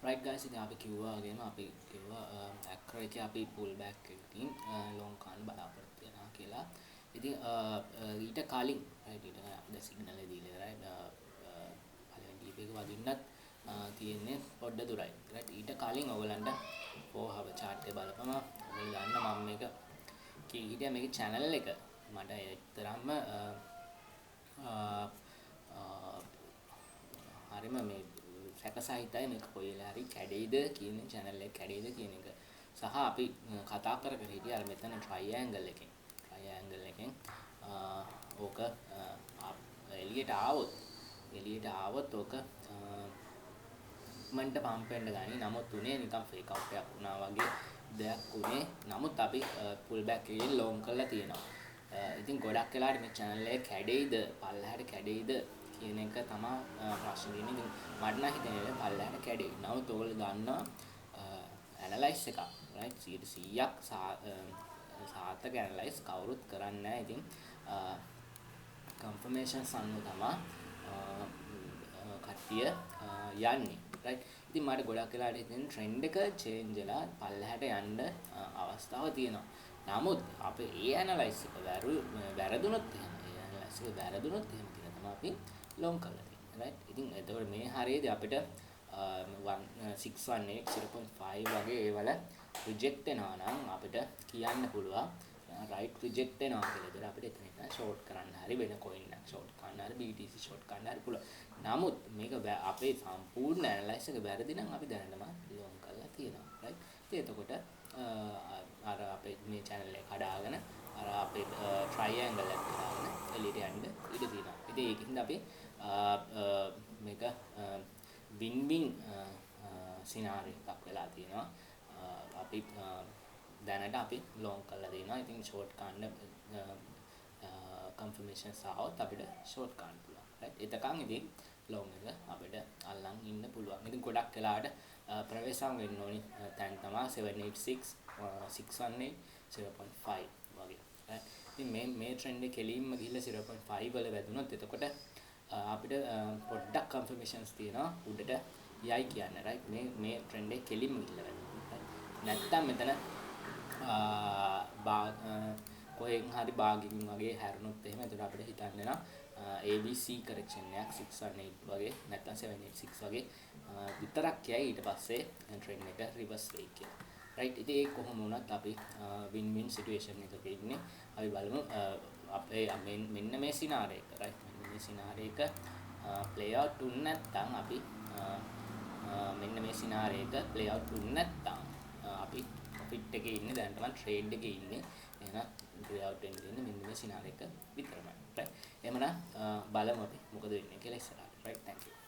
right guys, ඉතින් අපි කිව්වා වගේම අපි කිව්වා ඇක්කර එකේ අපි pull back එකකින් long ගන්න බලාපොරොත්තු වෙනවා කියලා. ඉතින් ඊට කලින් right ඊට අපි දැන් සිග්නල් එක දීලා right පළවෙනි ටීප් එක වදින්නත් තියෙන්නේ පොඩ්ඩ දුරයි right. ඊට කලින් ඔයගලන්ට 4 hour chart එක බලපම ඔයගොල්ලෝ දන්න මම මේක කීහිටියා මේකේ channel එක මට එතරම්ම හරිම මේ සැකසහිතයි මේක කොයිලා හරි කැඩෙයිද කියන channel එක කැඩෙයිද කියන එක සහ අපි කතා කර කර හිටියා අර මෙතන triangle එකෙන් ඕක එළියට ආවොත් ඕක මන්ට පම්ප් වෙන්න ගනි. නමුත් උනේ නිකන් ෆේක් අවුට් එකක් වුණා වගේ දෙයක් උනේ. නමුත් අපි pull back එකෙන් long කරලා තියෙනවා. ඉතින් ගොඩක් වෙලාවට මේ channel එක කැඩෙයිද පල්ලෙහාට කැඩෙයිද කියන එක තමයි ප්‍රශ්නේ ඉන්නේ. ඉතින් මට නම් හිතෙන්නේ පල්ලෙහාට කැඩෙයි. නමුත් ඔයගොල්ලෝ දන්නවා ඇනලයිස් එකක් right 100ක් සාර්ථක ඇනලයිස් කවුරුත් කරන්නේ නැහැ. ඉතින් කන්ෆර්මේෂන්ස් අනුව තමයි කට්ටිය යන්නේ right. ඉතින් මට ගොඩක් වෙලාවට ඉතින් ට්‍රෙන්ඩ් එක චේන්ජ් වෙලා පල්ලෙහාට යන්න අවස්ථාවක් තියෙනවා. නමුත් අපේ ඒ ඇනලයිස් එක වැරදුනොත් එහෙම කියලා තමයි අපි long කරලා තියෙන්නේ right. ඉතින් එතකොට මේ හරියේදී අපිට 618 0.5 වගේ ඒවල රිජෙක්ට් වෙනවා නම් අපිට කියන්න පුළුවන් right රිජෙක්ට් වෙනවා කියලා. ඒතර අපිට එතන ෂෝට් කරන්න හරි වෙන coin එකක් ෂෝට් කරන්න හරි BTC ෂෝට් කරන්න හරි පුළුවන්. නමුත් මේක අපේ සම්පූර්ණ ඇනලයිස් එක වැරදි නම් අපි දැනටම long කරලා තියෙනවා right. ඉතින් එතකොට අර අපේ මේ channel එක කඩාගෙන අර අපේ triangle එක කඩාගෙන එළියට යන්න ඉඩ තියෙනවා. ඉතින් ඒකින්ද අපි මේක win-win scenario එකක් වෙලා තියෙනවා. අපි දැනට අපි long කරලා තියෙනවා. ඉතින් short ගන්න confirmation සාවොත් අපිට short ගන්න පුළුවන් right. එතකන් ඉතින් long එක අපිට අල්ලන් ඉන්න පුළුවන්. ඉතින් ගොඩක් වෙලාවට ප්‍රවේශම් වෙන්න ඕනි තැන් තමයි 786 618 0.5 වගේ right. ඉතින් මේ trend එක කෙලින්ම ගිහිල්ලා 0.5 වල වැදුනොත් එතකොට අපිට පොඩ්ඩක් confirmations තියෙනවා උඩට යයි කියන්න right. මේ trend එක කෙලින්ම ගිහිල්ලා වැදුනොත් right. නැත්තම් මෙතන කොහෙන් හරි බාගින් වගේ හැරුණොත් එහෙම එතකොට අපිට හිතන්න වෙනවා ABC correction එකක් 618 වගේ නැත්නම් 786 වගේ විතරක් යයි ඊට පස්සේ trend එක reverse වෙයි කියලා right. ඉතින් ඒක කොහොම වුණත් අපි win-win situation එකක ඉන්නේ. අපි බලමු අපේ මෙන්න මේ scenario එක right. මෙන්න මේ scenario එක play out වුනේ නැත්නම් අපි මෙන්න මේ scenario එක play out වුනේ නැත්නම් අපි profit එකේ ඉන්නේ දැනටම trade එකේ ඉන්නේ. එහෙනම් play out වෙන්න දෙන්නේ මෙන්න මේ scenario එක විතරමයි right. එහෙමනම් බලමු අපි මොකද වෙන්නේ කියලා ඉස්සරහට right. Thank you.